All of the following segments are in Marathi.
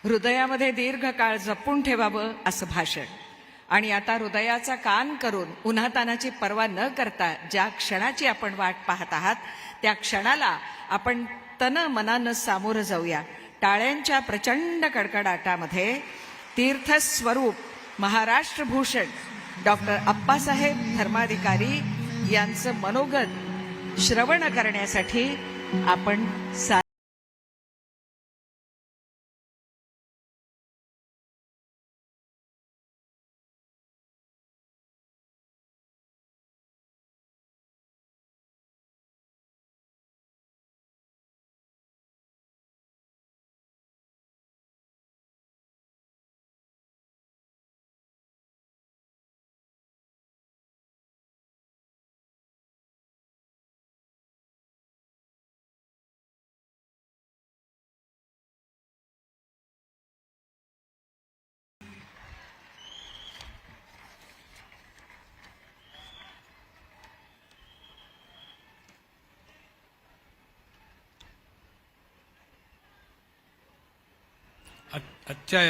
हृदयामध्ये दीर्घकाळ जपून ठेवावं असं भाषण. आणि आता हृदयाचा कान करून उन्हातानाची पर्वा न करता ज्या क्षणाची आपण वाट पाहत आहात त्या क्षणाला आपण तन मनानं सामोरं जाऊया. टाळ्यांच्या प्रचंड कडकडाटामध्ये तीर्थस्वरूप महाराष्ट्रभूषण डॉक्टर अप्पासाहेब धर्माधिकारी यांचं मनोगत श्रवण करण्यासाठी आपण आजच्या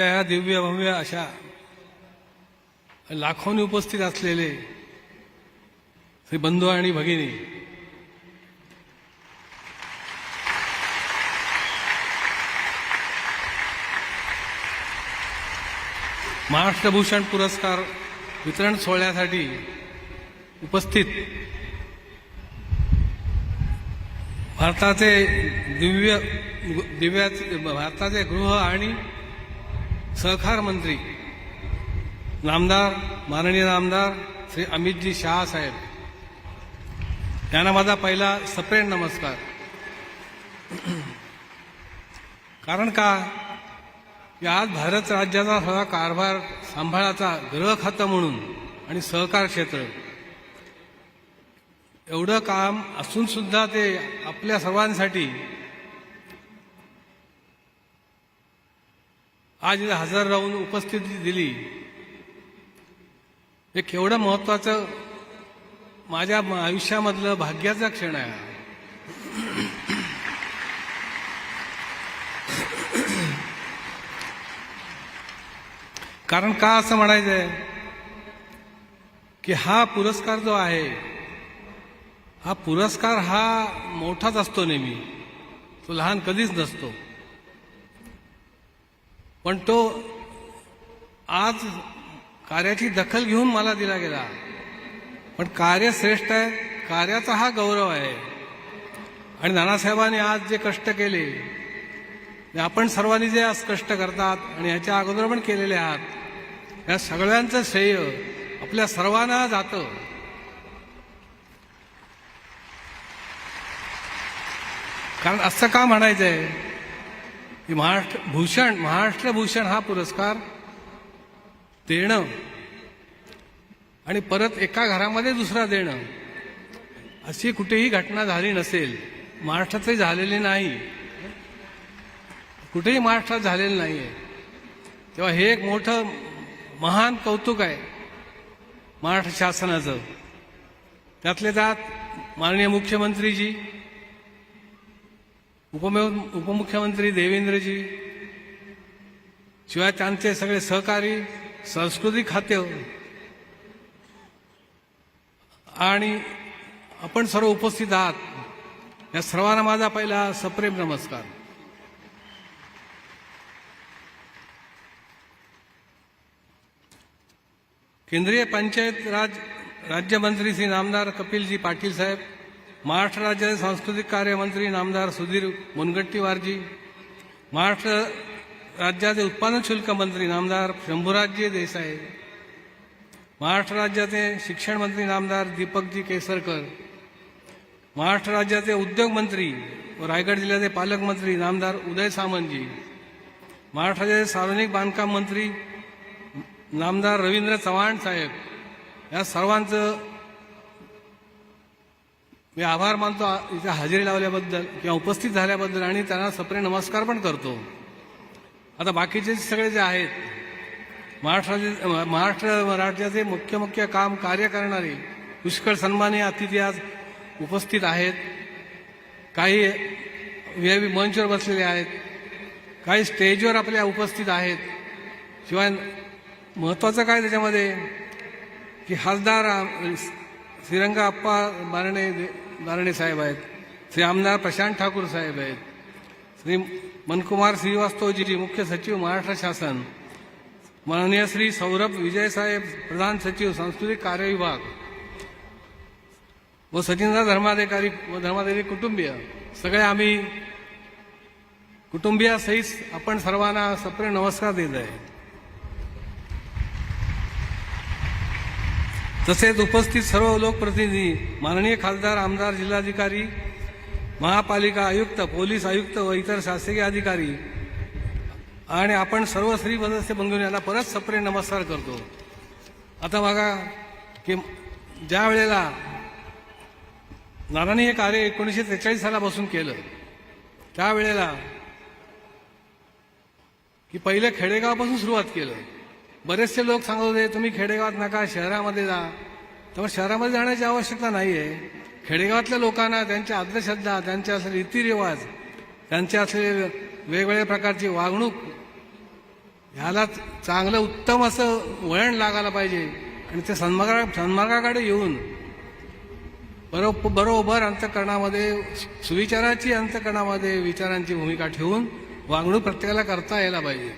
या दिव्य भव्य अशा लाखोंनी उपस्थित असलेले श्री बंधू आणि भगिनी, महाराष्ट्रभूषण पुरस्कार वितरण सोहळ्यासाठी उपस्थित भारताचे भारताचे गृह आणि सहकार मंत्री माननीय नामदार श्री अमितजी शाह साहेब यांना माझा पहिला सप्रेम नमस्कार. कारण का की आज भारत राज्याचा सगळा कारभार सांभाळाचा गृह खातं म्हणून आणि सहकार क्षेत्र एवढं काम असून सुद्धा ते आपल्या सर्वांसाठी आज इथे हजर राहून उपस्थिती दिली. हे केवढं महत्वाचं माझ्या आयुष्यामधलं भाग्याचा क्षण आहे. कारण का असं म्हणायचंय की हा पुरस्कार जो आहे, हा पुरस्कार हा मोठाच असतो नेहमी, तो लहान कधीच नसतो. पण तो आज कार्याची दखल घेऊन मला दिला गेला. पण कार्य श्रेष्ठ आहे, कार्याचा हा गौरव आहे. आणि नानासाहेबांनी आज जे कष्ट केले, आपण सर्वांनी जे आज कष्ट करतात आणि ह्याच्या अगोदर पण केलेले आहात, या सगळ्यांचं श्रेय आपल्या सर्वांना जातं. कारण असं का म्हणायचंय की महाराष्ट्रभूषण हा पुरस्कार देणं आणि परत एका घरामध्ये दुसरा देणं अशी कुठेही घटना झाली नसेल. महाराष्ट्रातही झालेली नाही, कुठेही महाराष्ट्रात झालेलं नाहीये. तेव्हा हे एक मोठं महान कौतुक आहे महाराष्ट्र शासनाचं. त्यातले त्यात माननीय मुख्यमंत्रीजी, उपमुख्यमंत्री देवेंद्रजी, शिवाय त्यांचे सगळे सहकारी, संस्कृती खाते आणि आपण सर्व उपस्थित आहात, या सर्वांना माझा पहिला सप्रेम नमस्कार. केंद्रीय पंचायत राज राज्यमंत्री श्री नामदार कपिलजी पाटील साहेब, महाराष्ट्र राज्याचे सांस्कृतिक कार्य मंत्री नामदार सुधीर मुनगंटीवारजी, महाराष्ट्र राज्याचे उत्पादन शुल्क मंत्री नामदार शंभूराजजी देसाई, महाराष्ट्र राज्याचे शिक्षण मंत्री नामदार दीपकजी केसरकर, महाराष्ट्र राज्याचे उद्योग मंत्री व रायगड जिल्ह्याचे पालकमंत्री नामदार उदय सामंतजी, महाराष्ट्र राज्याचे सार्वजनिक बांधकाम मंत्री नामदार रवींद्र चव्हाण साहेब, या सर्वांचं मी आभार मानतो इथे हजेरी लावल्याबद्दल किंवा उपस्थित झाल्याबद्दल, आणि त्यांना सप्रेम नमस्कार पण करतो. आता बाकीचे सगळे जे आहेत महाराष्ट्र राज्याचे मुख्य कार्य करणारे पुष्कळ सन्माननीय अतिथी आज उपस्थित आहेत. काही व्ही मंचवर बसलेले आहेत, काही स्टेजवर आपल्या उपस्थित आहेत. शिवाय महत्त्वाचं काय त्याच्यामध्ये की खासदार श्रीरंगा अप्पा बारणे साहेब आहेत, श्री आमदार प्रशांत ठाकूर साहेब आहेत, श्री मनकुमार श्रीवास्तवजी मुख्य सचिव महाराष्ट्र शासन, माननीय श्री सौरभ विजय साहेब प्रधान सचिव सांस्कृतिक कार्य विभाग व सचिनदा धर्माधिकारी व धर्माधिकारी कुटुंबीय, सगळे आम्ही कुटुंबियासहित आपण सर्वांना सप्रेम नमस्कार देत आहे. तसेच उपस्थित सर्व लोकप्रतिनिधी, माननीय खासदार, आमदार, जिल्हाधिकारी, महापालिका आयुक्त, पोलीस आयुक्त व इतर शासकीय अधिकारी आणि आपण सर्व स्त्री सदस्य बंधूंनी यांना परत सप्रेम नमस्कार करतो. आता बघा की ज्या वेळेला नानांनी हे कार्य 1943 सालापासून केलं, त्यावेळेला की पहिले खेडेगावापासून सुरुवात केलं. बरेचसे लोक सांगत होते तुम्ही खेडेगावात नका, शहरामध्ये जा. त्यामुळे शहरामध्ये जाण्याची आवश्यकता नाही आहे. खेडेगावातल्या लोकांना त्यांच्या अंधश्रद्धा, त्यांचे असलेले रीतिरिवाज, त्यांचे असलेले वेगवेगळ्या प्रकारची वागणूक ह्याला चांगलं उत्तम असं वळण लागायला पाहिजे आणि ते सन्मार्गाकडे येऊन बरोबर अंतःकरणामध्ये सुविचाराची अंतःकरणामध्ये विचारांची भूमिका ठेवून वागणूक प्रत्येकाला करता यायला पाहिजे.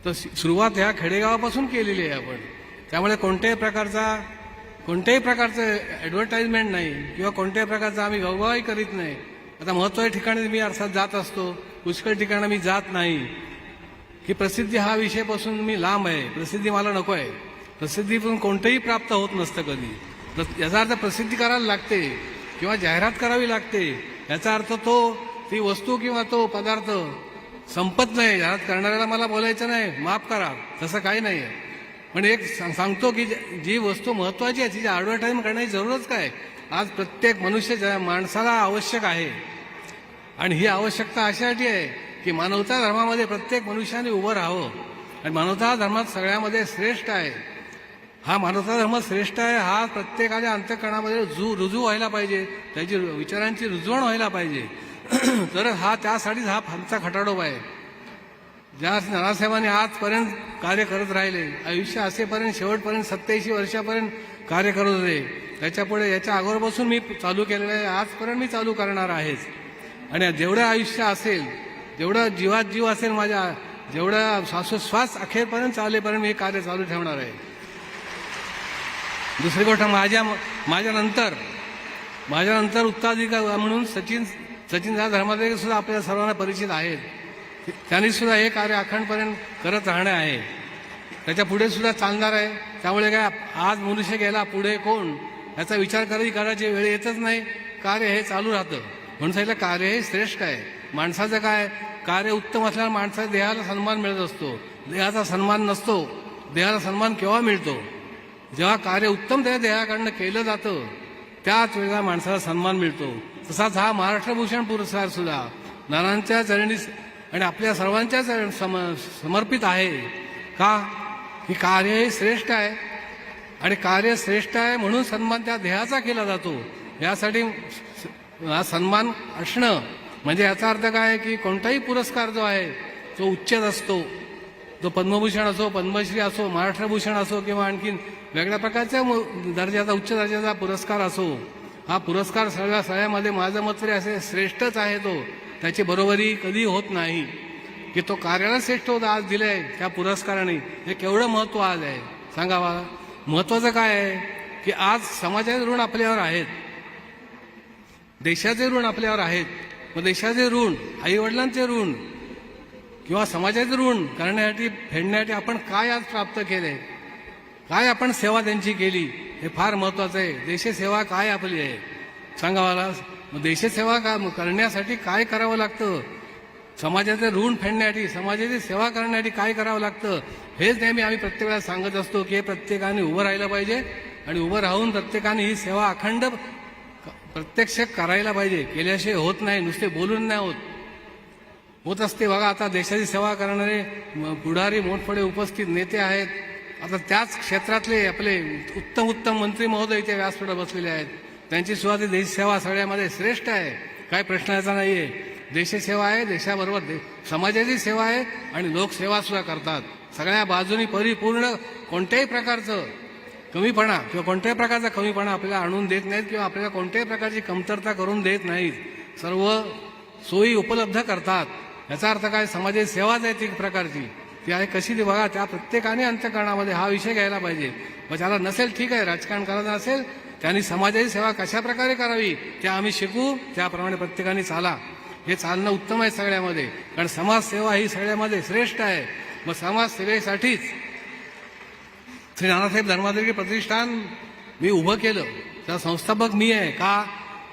तर सुरुवात ह्या खेडेगावापासून केलेली आहे आपण. त्यामुळे कोणत्याही प्रकारचं ॲडव्हर्टाइजमेंट नाही किंवा कोणत्याही प्रकारचा आम्ही गवगवाही करीत नाही. आता महत्त्वाच्या ठिकाणी मी अर्थात जात असतो, पुष्कळ ठिकाणी मी जात नाही की प्रसिद्धी हा विषयापासून मी लांब आहे. प्रसिद्धी मला नको आहे. प्रसिद्धीपासून कोणतंही प्राप्त होत नसतं कधी. याचा अर्थ प्रसिद्धी करायला लागते किंवा जाहिरात करावी लागते. याचा अर्थ ती वस्तू किंवा तो पदार्थ संपत नाही. जाहिरात करणाऱ्याला मला बोलायचं नाही, माफ करा, तसं काही नाही आहे. पण एक सांगतो की जी वस्तू महत्त्वाची आहे तिची ॲडव्हर्टाइजमेंट करण्याची जरूरच काय. आज प्रत्येक मनुष्य माणसाला आवश्यक आहे आणि ही आवश्यकता अशासाठी आहे की मानवता धर्मामध्ये प्रत्येक मनुष्याने उभं राहावं आणि मानवता धर्मात सगळ्यामध्ये श्रेष्ठ आहे. हा मानवता धर्म श्रेष्ठ आहे हा प्रत्येकाच्या अंतःकरणामध्ये रुजू व्हायला पाहिजे, त्याची विचारांची रुजवण व्हायला पाहिजे. तर त्यासाठीच हा आमचा खटाडोबा आहे. ज्या नानासाहेबांनी आजपर्यंत कार्य करत राहिले, आयुष्य असेपर्यंत शेवटपर्यंत 87 वर्षापर्यंत कार्य करत होते. त्याच्यापुढे याच्या अगोदरपासून मी चालू केलेलं आहे, आजपर्यंत मी चालू करणार आहेच. आणि जेवढं आयुष्य असेल, जेवढं जीवात जीव असेल माझ्या, जेवढं श्वासोश्वास अखेरपर्यंत चालेपर्यंत मी हे कार्य चालू ठेवणार आहे. दुसरी गोष्ट माझ्यानंतर उत्तराधिकारी म्हणून सचिनदा धर्माधिकारी सुद्धा आपल्या सर्वांना परिचित आहेत. त्यांनी सुद्धा हे कार्य अखंडपर्यंत करत राहणे आहे. त्याच्या पुढे सुद्धा चालणार आहे. त्यामुळे काय आज मनुष्य गेला पुढे कोण याचा विचार करायची वेळ येतच नाही. कार्य हे चालू राहतं. म्हणून सांगितलं कार्य हे श्रेष्ठ आहे. माणसाचं काय कार्य उत्तम असल्यावर माणसाच्या देहाला सन्मान मिळत असतो. देहाचा सन्मान नसतो. देहाला सन्मान केव्हा मिळतो? जेव्हा कार्य उत्तम त्या देहाकडनं केलं जातं त्याच वेळेला माणसाला सन्मान मिळतो. तसाच हा महाराष्ट्र भूषण पुरस्कार सुद्धा नानांच्या चरणी आणि आपल्या सर्वांच्या समर्पित आहे. का की कार्य हे श्रेष्ठ आहे आणि कार्य श्रेष्ठ आहे म्हणून सन्मान त्या देहाचा केला जातो. यासाठी हा सन्मान असणं म्हणजे याचा अर्थ काय की कोणताही पुरस्कार जो आहे तो उच्चच असतो. तो पद्मभूषण असो, पद्मश्री असो, महाराष्ट्रभूषण असो किंवा आणखीन वेगळ्या प्रकारच्या दर्जाचा उच्च दर्जाचा पुरस्कार असो, हा पुरस्कार सगळ्यामध्ये माझं मत तरी असे श्रेष्ठच आहे. त्याची बरोबरी कधी होत नाही की तो कार्याला श्रेष्ठ होता आज दिलंय त्या पुरस्काराने. हे केवढं महत्त्व आज आहे सांगा मला. महत्त्वाचं काय आहे की आज समाजाचे ऋण आपल्यावर आहेत, देशाचे ऋण आपल्यावर आहेत. मग देशाचे ऋण, आईवडिलांचे ऋण किंवा समाजाचे ऋण करण्यासाठी फेडण्यासाठी आपण काय आज प्राप्त केले, काय आपण सेवा त्यांची केली, हे फार महत्त्वाचं आहे. देशसेवा काय आपली आहे सांगा मला. मग देशसेवा करण्यासाठी काय करावं लागतं, समाजाचे ऋण फेडण्यासाठी, समाजाची सेवा करण्यासाठी काय करावं लागतं, हेच नेहमी आम्ही प्रत्येक वेळा सांगत असतो की हे प्रत्येकाने उभं राहिलं पाहिजे आणि उभं राहून प्रत्येकाने ही सेवा अखंड प्रत्यक्ष करायला पाहिजे. केल्याशिवाय होत नाही, नुसते बोलून नाही होत असते. बघा आता देशाची सेवा करणारे पुढारी मोठमोठे उपस्थित नेते आहेत, आता त्याच क्षेत्रातले आपले उत्तम उत्तम मंत्री महोदय इथे व्यासपीठावर बसलेले आहेत. त्यांची सुद्धा ती देशसेवा सगळ्यामध्ये श्रेष्ठ आहे, काय प्रश्न याचा नाहीये. देशसेवा आहे, देशाबरोबर समाजाची सेवा आहे आणि लोकसेवा सुद्धा करतात. सगळ्या बाजूनी परिपूर्ण कोणत्याही प्रकारचं कमीपणा किंवा कोणत्याही प्रकारचा कमीपणा आपल्याला आणून देत नाहीत किंवा आपल्याला कोणत्याही प्रकारची कमतरता करून देत नाहीत. सर्व सोयी उपलब्ध करतात. याचा अर्थ काय, समाजाची सेवाच आहे ती प्रकारची. ती आहे कशी ती बघा, त्या प्रत्येकाने अंतःकरणामध्ये हा विषय घ्यायला पाहिजे. मग ज्याला नसेल ठीक आहे, राजकारण करायचं नसेल, त्यांनी समाजाची सेवा कशा प्रकारे करावी ते आम्ही शिकू, त्याप्रमाणे प्रत्येकाने चाला. हे चालणं उत्तम आहे सगळ्यामध्ये, कारण समाजसेवा ही सगळ्यामध्ये श्रेष्ठ आहे. मग समाजसेवेसाठीच श्री नानासाहेब धर्माधिकारी प्रतिष्ठान मी उभं केलं. त्या संस्थापक मी आहे का,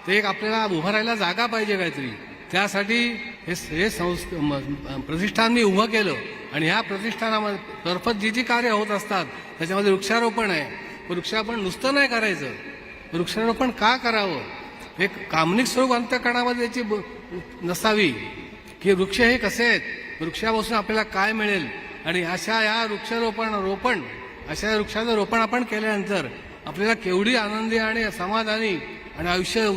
ते एक आपल्याला उभं राहायला जागा पाहिजे काहीतरी, त्यासाठी हे प्रतिष्ठान मी उभं केलं. आणि ह्या प्रतिष्ठानामार्फत जी जी कार्य होत असतात त्याच्यामध्ये वृक्षारोपण आहे. वृक्षारोपण नुसतं नाही करायचं, वृक्षारोपण का करावं, एक कामनिक स्वरूप अंतःकरणामध्ये त्याची नसावी की वृक्ष हे कसे आहेत, वृक्षापासून आपल्याला काय मिळेल. आणि अशा या अशा वृक्षाचं रोपण आपण केल्यानंतर आपल्याला केवढी आनंदी आणि समाधानी आणि आयुष्य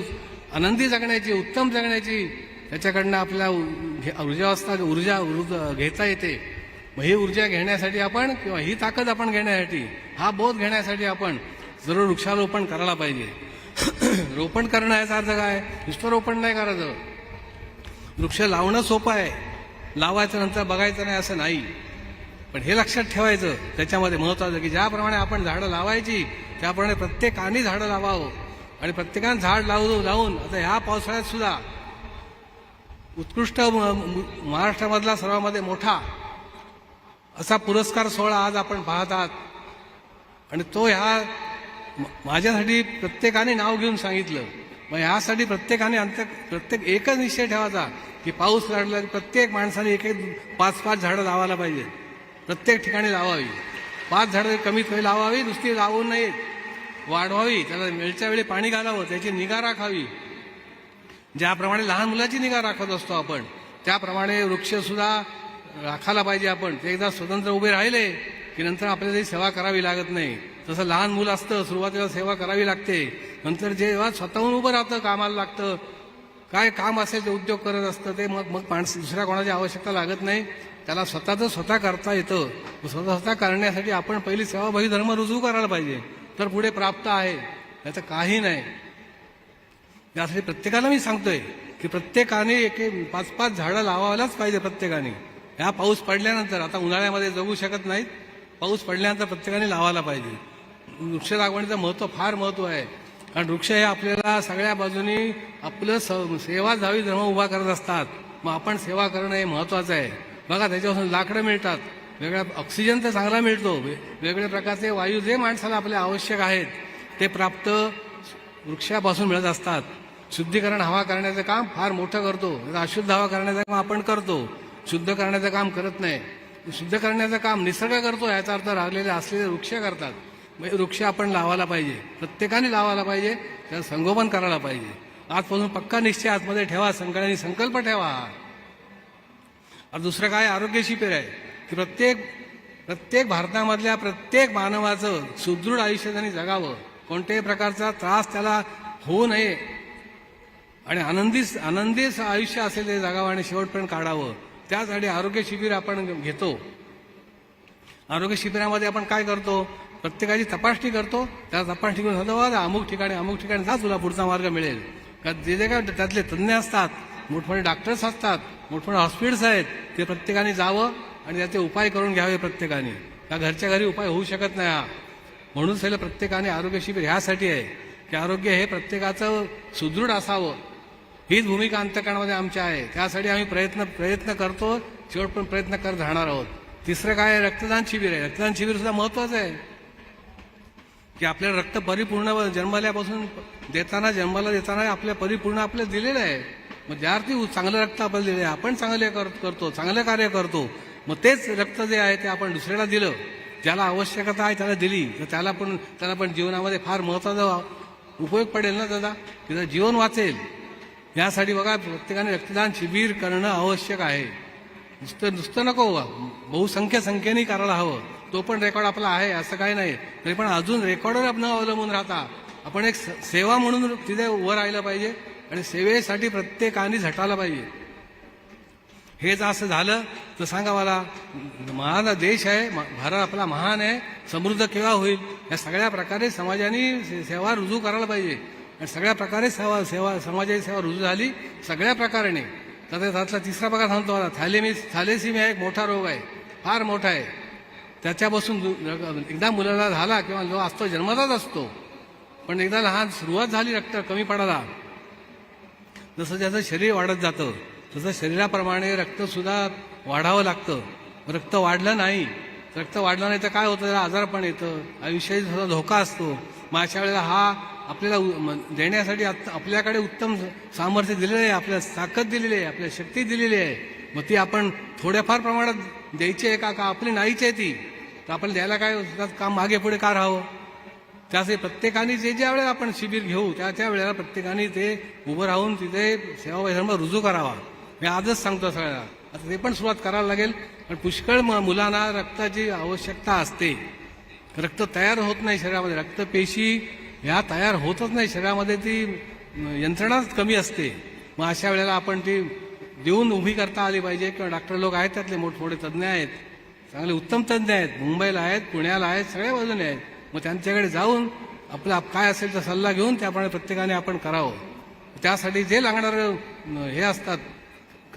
आनंदी जगण्याची, उत्तम जगण्याची त्याच्याकडनं आपल्याला ऊर्जा घेता येते. मग ही ऊर्जा घेण्यासाठी आपण किंवा ही ताकद आपण घेण्यासाठी, हा बोध घेण्यासाठी आपण जरूर वृक्षारोपण करायला पाहिजे. रोपण करणं याचा अर्थ काय, नुसतं रोपण नाही करायचं. वृक्ष लावणं सोपं आहे, लावायचं नंतर बघायचं नाही असं नाही. पण हे लक्षात ठेवायचं त्याच्यामध्ये महत्वाचं की ज्याप्रमाणे आपण झाडं लावायची त्याप्रमाणे प्रत्येकाने झाडं लावावं. आणि प्रत्येकाने झाड लावून आता ह्या पावसाळ्यात सुद्धा उत्कृष्ट महाराष्ट्रामधला सर्वांमध्ये मोठा असा पुरस्कार सोहळा आज आपण पाहतात. आणि तो ह्या माझ्यासाठी प्रत्येकाने नाव घेऊन सांगितलं. मग ह्यासाठी प्रत्येकाने प्रत्येक एकच निश्चय ठेवायचा की पाऊस लागला की प्रत्येक माणसाने 5-5 झाडं लावायला पाहिजे, प्रत्येक ठिकाणी लावावी. 5 झाडं कमीत कमी लावावी, नुसती लावून नाही वाढवावी. त्याला वेळच्या वेळी पाणी घालावं, त्याची निगा राखावी. ज्याप्रमाणे लहान मुलाची निगा राखत असतो आपण, त्याप्रमाणे वृक्ष सुद्धा राखायला पाहिजे आपण. ते एकदा स्वतंत्र उभे राहिले की नंतर आपल्याला त्याची सेवा करावी लागत नाही. तसं लहान मुलं असतं, सुरुवातीला सेवा करावी लागते, नंतर जेव्हा स्वतःहून उभं राहतं, कामाला लागतं, काय काम असेल ते उद्योग करत असतं, ते मग माणसं दुसऱ्या कोणाची आवश्यकता लागत नाही. त्याला स्वतः करता येतं. स्वतः करण्यासाठी आपण पहिली सेवाभावी धर्म रुजू करायला पाहिजे, तर पुढे प्राप्त आहे, याचं काही नाही. यासाठी प्रत्येकाला मी सांगतोय की प्रत्येकाने 5-5 झाडं लावायलाच पाहिजे प्रत्येकाने. ह्या पाऊस पडल्यानंतर, आता उन्हाळ्यामध्ये जगू शकत नाहीत, पाऊस पडल्यानंतर प्रत्येकाने लावायला पाहिजे. वृक्ष लागवडीचं फार महत्व आहे. कारण वृक्ष हे आपल्याला सगळ्या बाजूनी आपलं सेवा जावी धर्म उभा करत असतात. मग आपण सेवा करणं हे महत्वाचं आहे. बघा, त्याच्यापासून लाकडं मिळतात, वेगळा ऑक्सिजन तर चांगला मिळतो, वेगवेगळ्या प्रकारचे वायू जे माणसाला आपल्या आवश्यक आहेत ते प्राप्त वृक्षापासून मिळत असतात. शुद्धीकरण हवा करण्याचं काम फार मोठं करतो. अशुद्ध हवा करण्याचं काम आपण करतो, शुद्ध करण्याचं काम करत नाही. शुद्ध करण्याचं काम निसर्ग करतो, याचा अर्थ राहिलेले असलेले वृक्ष करतात. म्हणजे वृक्ष आपण लावायला पाहिजे, प्रत्येकाने लावायला पाहिजे, त्याचं संगोपन करायला पाहिजे. आजपासून पक्का निश्चय आतमध्ये ठेवा, संकल्प ठेवा. आता दुसरं काय, आरोग्य शिबिर आहे की प्रत्येक भारतामधल्या प्रत्येक मानवाचं सुदृढ आयुष्य त्यांनी जगावं, कोणत्याही प्रकारचा त्रास त्याला होऊ नये आणि आनंदी आयुष्य असेल ते जगावं आणि शेवटपर्यंत काढावं. त्यासाठी आरोग्य शिबिर आपण घेतो. आरोग्य शिबिरामध्ये आपण काय करतो, प्रत्येकाची तपासणी करतो. त्या तपासणी करून होतं अमुक ठिकाणी जा, तुला पुढचा मार्ग मिळेल. का जे काय त्यातले तज्ज्ञ असतात, मोठमोठे डॉक्टर्स असतात, मोठमोठे हॉस्पिटल्स आहेत, ते प्रत्येकाने जावं आणि त्याचे उपाय करून घ्यावे प्रत्येकाने. का घरच्या घरी उपाय होऊ शकत नाही हा. म्हणून सगळं प्रत्येकाने आरोग्य शिबिर ह्यासाठी आहे की आरोग्य हे प्रत्येकाचं सुदृढ असावं. हीच भूमिका अंतःकरणामध्ये आमच्या आहे. त्यासाठी आम्ही प्रयत्न करतो, शेवट पण प्रयत्न करत राहणार आहोत. तिसरं काय आहे, रक्तदान शिबिर आहे. रक्तदान शिबिर सुद्धा महत्वाचं आहे की आपल्याला रक्त परिपूर्ण जन्मल्यापासून जन्माला देताना आपल्या परिपूर्ण आपल्याला दिलेलं आहे. मग ज्या अर्थी चांगलं रक्त आपल्याला दिलं आहे, आपण चांगले करतो, चांगलं कार्य करतो, मग तेच रक्त जे आहे ते आपण दुसऱ्याला दिलं, ज्याला आवश्यकता आहे त्याला दिली, तर त्याला पण जीवनामध्ये फार महत्वाचा उपयोग पडेल ना दादा, त्याचं जीवन वाचेल. यासाठी बघा, प्रत्येकाने रक्तदान शिबिर करणं आवश्यक आहे. नुसतं नको, बहुसंख्येने करायला हवं. तो पण रेकॉर्ड आपला आहे असं काही नाही. तरी पण अजून रेकॉर्डवर न अवलंबून राहता आपण एक सेवा म्हणून तिथे उभं राहिलं पाहिजे आणि सेवेसाठी प्रत्येकाने झटायला पाहिजे. हे जर असं झालं तर सांगा मला, महान देश आहे, भारत आपला महान आहे, समृद्ध केव्हा होईल? या सगळ्या प्रकारे समाजाने सेवा रुजू करायला पाहिजे आणि सगळ्या प्रकारे समाजाची सेवा रुजू झाली सगळ्या प्रकाराने. तर त्यातला तिसरा प्रकार सांगतो मला, थॅलेसिमिया एक मोठा रोग आहे, फार मोठा आहे. त्याच्यापासून एकदा मुलाला झाला किंवा जो असतो जन्मताच असतो, पण एकदा लहान सुरुवात झाली रक्त कमी पडायला, जसं त्याचं शरीर वाढत जातं तसं शरीराप्रमाणे रक्त सुद्धा वाढावं लागतं. रक्त वाढलं नाही तर काय होतं, त्याला आजारपण येतं, आयुष्याचा सुद्धा धोका असतो. मग अशा वेळेला हा आपल्याला देण्यासाठी आपल्याकडे उत्तम सामर्थ्य दिलेलं आहे, आपल्याला ताकद दिलेली आहे, आपल्याला शक्ती दिलेली आहे. मग ती आपण थोड्याफार प्रमाणात द्यायची आहे का आपली नाहीच आहे ती, तर आपण द्यायला काय काम मागे पुढे का राहावं? त्यासाठी प्रत्येकाने ज्या वेळेला आपण शिबिर घेऊ त्या वेळेला प्रत्येकाने ते उभं राहून तिथे सेवा धर्म रुजू करावा. मी आजच सांगतो सगळ्याला, आता ते पण सुरुवात करायला लागेल. पण पुष्कळ मुलांना रक्ताची आवश्यकता असते. रक्त तयार होत नाही शरीरामध्ये, रक्तपेशी ह्या तयार होतच नाही शरीरामध्ये, ती यंत्रणाच कमी असते. मग अशा वेळेला आपण ती देऊन उभी करता आली पाहिजे. किंवा डॉक्टर लोक आहेत त्यातले मोठमोठे तज्ज्ञ आहेत, चांगले उत्तम तज्ज्ञ आहेत, मुंबईला आहेत, पुण्याला आहेत, सगळ्या बाजूने आहेत. मग त्यांच्याकडे जाऊन आपला काय असेल तर सल्ला घेऊन त्याप्रमाणे प्रत्येकाने आपण करावं. त्यासाठी जे लागणारं हे असतात,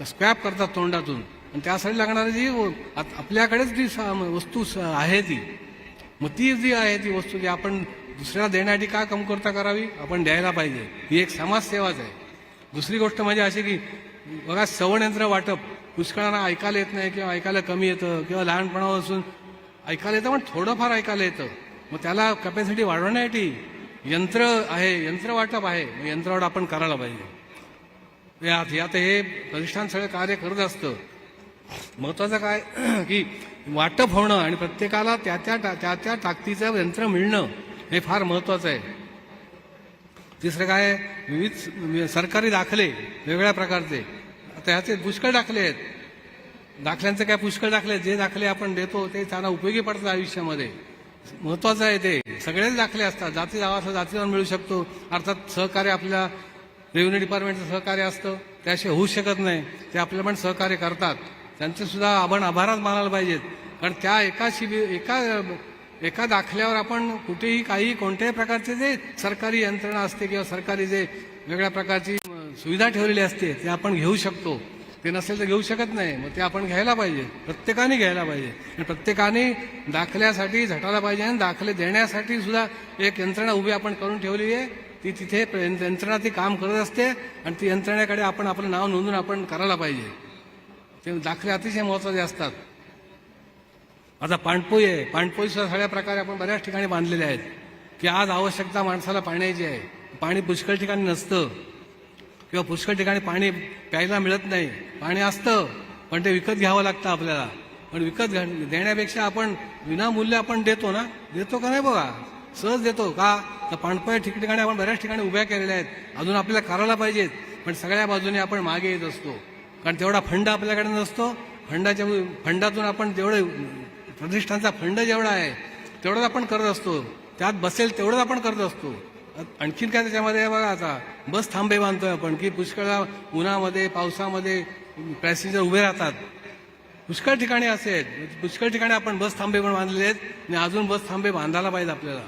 स्क्रॅप करतात तोंडातून, आणि त्यासाठी लागणारी जी आपल्याकडेच जी वस्तू आहे ती, मग ती जी आहे ती वस्तू जी आपण दुसऱ्याला देण्यासाठी का कमतरता करावी, आपण द्यायला पाहिजे. ही एक समाजसेवाच आहे. दुसरी गोष्ट म्हणजे अशी की बघा, श्रवणयंत्र वाटप पुष्कळांना ऐकायला येत नाही किंवा ऐकायला कमी येतं किंवा लहानपणापासून ऐकायला येतं पण थोडंफार ऐकायला येतं. मग त्याला कॅपॅसिटी वाढवण्यासाठी यंत्र आहे, यंत्र वाटप आहे, यंत्रावर आपण करायला पाहिजे. यात हे प्रतिष्ठान सगळं कार्य करत असतं. महत्वाचं काय की वाटप होणं आणि प्रत्येकाला त्या ताकदीचं यंत्र मिळणं हे फार महत्वाचं आहे. तिसरं काय, विविध सरकारी दाखले वेगवेगळ्या प्रकारचे, आता ह्याचे पुष्कळ दाखले आहेत. दाखल्यांचे काय पुष्कळ दाखले, जे दाखले आपण देतो ते त्यांना उपयोगी पडतात आयुष्यामध्ये. महत्वाचं आहे ते. सगळेच दाखले असतात, जाती जावाचं जातीवर मिळू शकतो. अर्थात सहकार्य आपल्या रेव्हेन्यू डिपार्टमेंटचं सहकार्य असतं, त्याशिवाय होऊ शकत नाही. ते आपल्याला पण सहकार्य करतात, त्यांचे सुद्धा आपण आभारच मानायला पाहिजेत. कारण त्या एका दाखल्यावर आपण कुठेही कोणत्याही प्रकारचे जे सरकारी यंत्रणा असते किंवा सरकारी जे वेगळ्या प्रकारची सुविधा ठेवलेली असते ते आपण घेऊ शकतो. ते नसेल तर घेऊ शकत नाही. मग ते आपण घ्यायला पाहिजे, प्रत्येकाने घ्यायला पाहिजे. आणि प्रत्येकाने दाखल्यासाठी झटायला पाहिजे आणि दाखले देण्यासाठी सुद्धा एक यंत्रणा उभी आपण करून ठेवलेली आहे. ती तिथे यंत्रणा ती काम करत असते आणि ती यंत्रणेकडे आपण आपलं नाव नोंदून आपण करायला पाहिजे. ते दाखले अतिशय महत्वाचे असतात. आता पाणपोई आहे, पाणपोई सुद्धा सगळ्या प्रकारे आपण बऱ्याच ठिकाणी बांधलेले आहेत की आज आवश्यकता माणसाला पाण्याची आहे. पाणी पुष्कळ ठिकाणी नसतं किंवा पुष्कळ ठिकाणी पाणी प्यायला मिळत नाही. पाणी असतं पण ते विकत घ्यावं लागतं आपल्याला. पण विकत देण्यापेक्षा आपण विनामूल्य आपण देतो ना, देतो का नाही बघा, सहज देतो का. तर पाणपोई ठिकठिकाणी आपण बऱ्याच ठिकाणी उभ्या केलेल्या आहेत, अजून आपल्याला करायला पाहिजेत. पण सगळ्या बाजूने आपण मागे येत असतो कारण तेवढा फंड आपल्याकडे नसतो. फंडातून आपण तेवढं प्रतिष्ठानचा फंड जेवढा आहे तेवढंच आपण करत असतो, त्यात बसेल तेवढंच आपण करत असतो. आणखीन काय त्याच्यामध्ये बघा, आता बस थांबे बांधतोय आपण की पुष्कळ उन्हामध्ये पावसामध्ये पॅसेंजर उभे राहतात. पुष्कळ ठिकाणी असे आहेत, पुष्कळ ठिकाणी आपण बस थांबे पण बांधलेले आहेत आणि अजून बस थांबे बांधायला पाहिजे आपल्याला.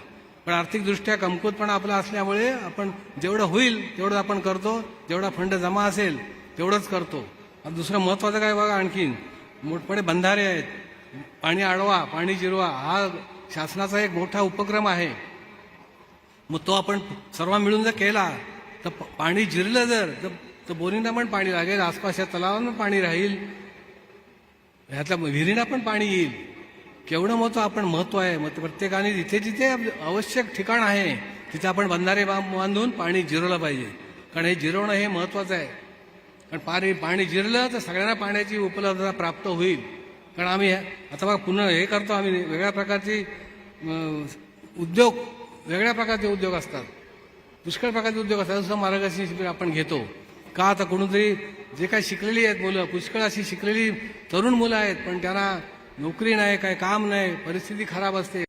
पण आर्थिकदृष्ट्या कमकुवतपणा आपला असल्यामुळे आपण जेवढं होईल तेवढं आपण करतो, जेवढा फंड जमा असेल तेवढंच करतो. दुसरं महत्वाचं काय बघा, आणखीन मोठमोठे बंधारे आहेत, पाणी अडवा पाणी जिरवा हा शासनाचा एक मोठा उपक्रम आहे. मग तो आपण सर्व मिळून जर केला तर पाणी जिरलं जर तर बोरींना पण पाणी लागेल, आसपासच्या तलावांना पाणी राहील, ह्यातल्या विहिरींना पण पाणी येईल. केवढं महत्व आहे. मग प्रत्येकाने जिथे जिथे आवश्यक ठिकाण आहे तिथे आपण बंधारे बांधून पाणी जिरवलं पाहिजे. कारण हे जिरवणं हे महत्वाचं आहे. कारण पाणी जिरलं तर सगळ्यांना पाण्याची उपलब्धता प्राप्त होईल. कारण आम्ही आता बघा पुन्हा हे करतो, आम्ही वेगळ्या प्रकारची वेगळ्या प्रकारचे उद्योग असतात, पुष्कळ प्रकारचे उद्योग असतात. जसं मार्गदर्शन शिबिर आपण घेतो का, आता कोणीतरी जे काही शिकलेली आहेत मुलं, पुष्कळ अशी शिकलेली तरुण मुलं आहेत पण त्यांना नोकरी नाही, काय काम नाही, परिस्थिती खराब असते.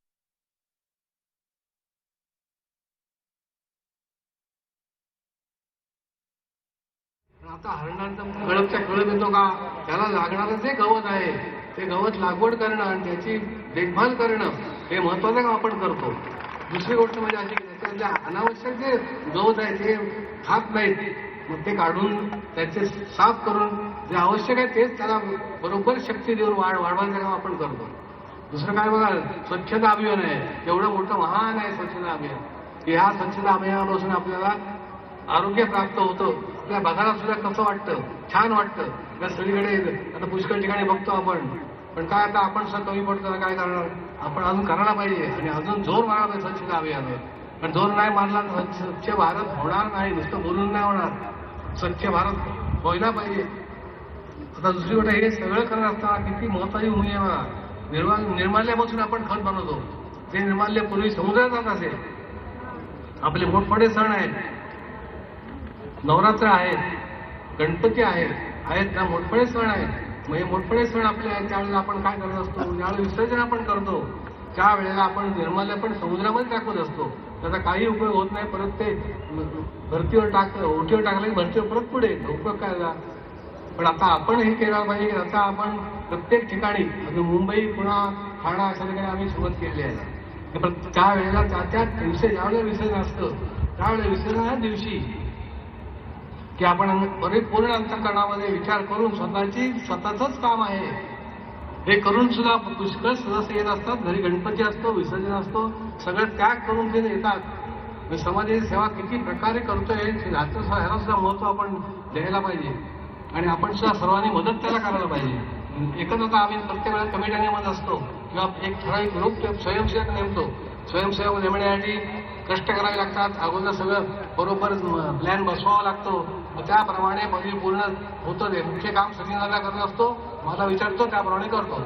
आता हरणांचा कळपच्या कळप येतो का, त्याला लागणारं जे गवत आहे ते गवत लागवड करणं आणि त्याची देखभाल करणं हे महत्वाचं काम आपण करतो. दुसरी गोष्ट म्हणजे अशी की त्याच्यात जे अनावश्यक जे गवत आहे ते खात नाहीत, मग ते काढून त्याचे साफ करून जे आवश्यक आहे तेच त्याला बरोबर शक्ती देऊन वाढवायचं काम आपण करतो. दुसरं काय बघा, स्वच्छता अभियान आहे, एवढं मोठं महान आहे स्वच्छता अभियान. ह्या स्वच्छता अभियानापासून आपल्याला आरोग्य प्राप्त होतं. आपल्या बघायला सुद्धा कसं वाटतं, छान वाटतं. त्या सगळीकडे आता पुष्कळ ठिकाणी बघतो आपण, पण काय आता आपण सुद्धा कमी पडतो ना, काय करणार, आपण अजून करायला पाहिजे आणि अजून जोर मारायला पाहिजे स्वच्छता अभियानावर. पण जोर नाही मारला तर स्वच्छ भारत होणार नाही, नुसतं बोलून नाही होणार, स्वच्छ भारत व्हायला पाहिजे. आता दुसरी गोष्ट, हे सगळं करत असताना किती महत्वाची भूमी आहे बघा. निर्माल्यापासून आपण खत बनवतो, ते निर्माल्य पूर्वी समुद्रात जात असेल. आपले मोठमोठे सण आहेत, नवरात्र आहेत, गणपती आहेत ना, मोठमोठे सण आहेत. म्हणजे मोठमोठे सण आपले आहेत, त्यावेळेला आपण काय करत असतो, ज्यावेळेला विसर्जन आपण करतो त्यावेळेला आपण निर्माल्य पण समुद्रामध्ये टाकत असतो. त्याचा काही उपयोग होत नाही, परत ते भरतीवर ओटीवर टाकलं की भरतीवर परत पुढे उपयोग काय झाला. पण आता आपण हे केलं पाहिजे की आता आपण प्रत्येक ठिकाणी, मुंबई, पुणा, ठाणा अशा ठिकाणी आम्ही सुरुवात केलेली आहे. त्या वेळेला त्या दिवशी ज्यावेळेला विसर्जन असतं त्यावेळेला विसर्जनाच्या दिवशी की आपण परिपूर्ण अंतःकरणामध्ये विचार करून स्वतःच काम आहे हे करून सुद्धा पुष्कळ सदस्य येत असतात. घरी गणपती असतो, विसर्जन असतो, सगळं त्याग करून ते येतात. समाजाची सेवा किती प्रकारे करतोय ह्याला सुद्धा महत्व आपण द्यायला पाहिजे आणि आपण सुद्धा सर्वांनी मदत त्याला करायला पाहिजे. एकच आता आम्ही प्रत्येक वेळेला कमिट्या नेमत असतो किंवा एक ठराविक ग्रुप स्वयंसेवक नेमतो. स्वयंसेवक नेमण्यासाठी कष्ट करावे लागतात, अगोदर सगळं बरोबर प्लॅन बसवावा लागतो. त्याप्रमाणे पूर्ण होतं. ते मुख्य काम सचिनाला करत असतो, मला विचारतो त्याप्रमाणे करतो,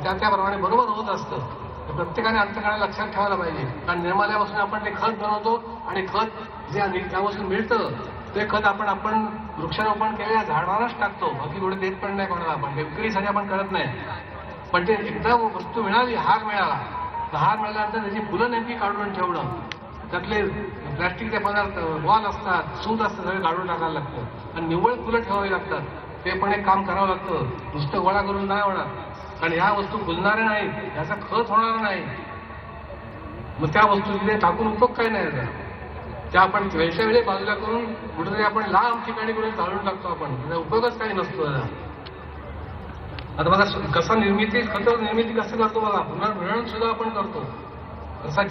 त्याप्रमाणे बरोबर होत असतं. प्रत्येकाने अंतःकरणाला लक्षात ठेवायला पाहिजे. कारण निर्माल्यापासून आपण ते खत बनवतो आणि खत जे त्यापासून मिळतं ते खत आपण वृक्षारोपण केलेल्या झाडांनाच टाकतो. बाकी कुठे देत पण नाही कोणाला. आपण विक्रीसाठी आपण करत नाही. पण ते एकदा वस्तू मिळाली, हार मिळाला, तर हार मिळाल्यानंतर त्याची फुलं नेमकी काढून ठेवणं, त्यातले प्लॅस्टिकचे पदार्थ, बॉल असतात, सूत असतं, सगळं काढून टाकायला लागतं आणि निव्वळ फुलं ठेवावी लागतात. ते पण एक काम करावं लागतं. नुसतं गोळा करून नाही होणार, कारण ह्या वस्तू फुलणाऱ्या नाहीत, ह्याचा खत होणार नाही. मग त्या वस्तू तिथे टाकून उपयोग काय नाही याचा. त्या आपण वेळच्या वेळी बाजूला करून कुठेतरी आपण लांब ठिकाणी कुठे जाळून टाकतो. आपण त्याचा उपयोगच काही नसतो याचा. आता बघा खत निर्मिती कसं करतो बघा. पुनर्भरण सुद्धा आपण करतो. कसा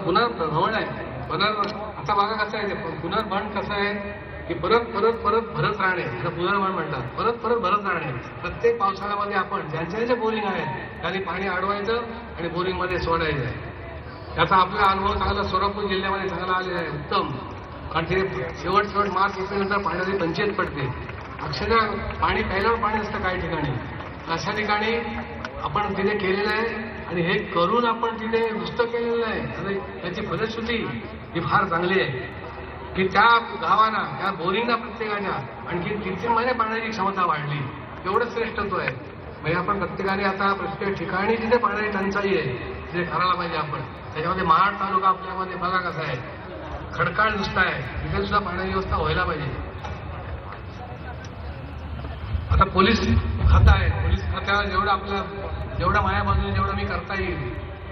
पुनर्भ्रमण आहे. आता बघा कसं आहे, पुनर्भरण कसं आहे की परत भरत राहणे, पुनर्भरण म्हणतात. परत भरत राहणे. प्रत्येक पावसाळ्यामध्ये आपण ज्यांच्या बोरिंग आहेत त्यांनी पाणी अडवायचं आणि बोरिंग मध्ये सोडायचं आहे. त्याचा आपला अनुभव चांगला सोलापूर जिल्ह्यामध्ये चांगला आलेला आहे, उत्तम. कारण ते शेवट मार्च एप्रिलनंतर पाण्याची पंचायत पडते. अक्षरशः पाणी प्यायला पाणी असतं काही ठिकाणी. अशा ठिकाणी आपण तिथे केलेलं आहे आणि हे करून आपण तिथे नुसतं केलेलं आहे. आणि त्याची फलश्रुती ही फार चांगली आहे की त्या गावांना, त्या बोरिंगला प्रत्येकाच्या आणखी 3 महिने पाण्याची क्षमता वाढली. एवढं श्रेष्ठत्व आहे. म्हणजे आपण प्रत्येकाने आता प्रत्येक ठिकाणी जिथे पाण्याची टंचाई आहे तिथे करायला पाहिजे आपण. त्याच्यामध्ये महाड तालुका आपल्यामध्ये बघा कसा आहे, खडकाळ नुसता आहे, तिथे सुद्धा पाण्याची व्यवस्था व्हायला पाहिजे. आता पोलीस खातं आहे, पोलीस खात्याला जेवढा माझ्या बाजूने जेवढं मी करता येईल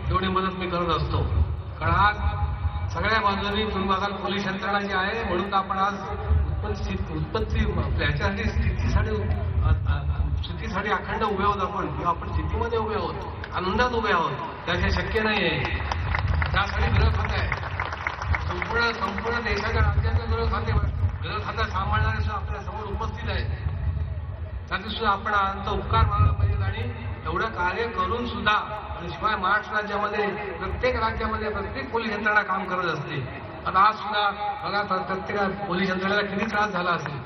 तेवढी मदत मी करत असतो. कारण आज सगळ्या बाजूंनी तुम्ही बघाल पोलीस यंत्रणा जी आहे, म्हणून आपण आज उत्पत्ती ह्याच्यासाठी स्थितीसाठी अखंड उभे आहोत आपण, किंवा आपण स्थितीमध्ये उभे आहोत, आनंदात उभे आहोत. त्याचे शक्य नाही आहे. त्यासाठी गृह खातं आहे. संपूर्ण देशाच्या राज्याचं गृह खातं सांभाळणारे सुद्धा आपल्या समोर उपस्थित आहेत. त्याचे सुद्धा आपण आमचा उपकार मानायला पाहिजे. आणि एवढं कार्य करून सुद्धा, आणि शिवाय महाराष्ट्र राज्यामध्ये प्रत्येक राज्यामध्ये प्रत्येक पोलीस यंत्रणा काम करत असते. आता आज सुद्धा बघा प्रत्येक पोलीस यंत्रणेला किती त्रास झाला असेल.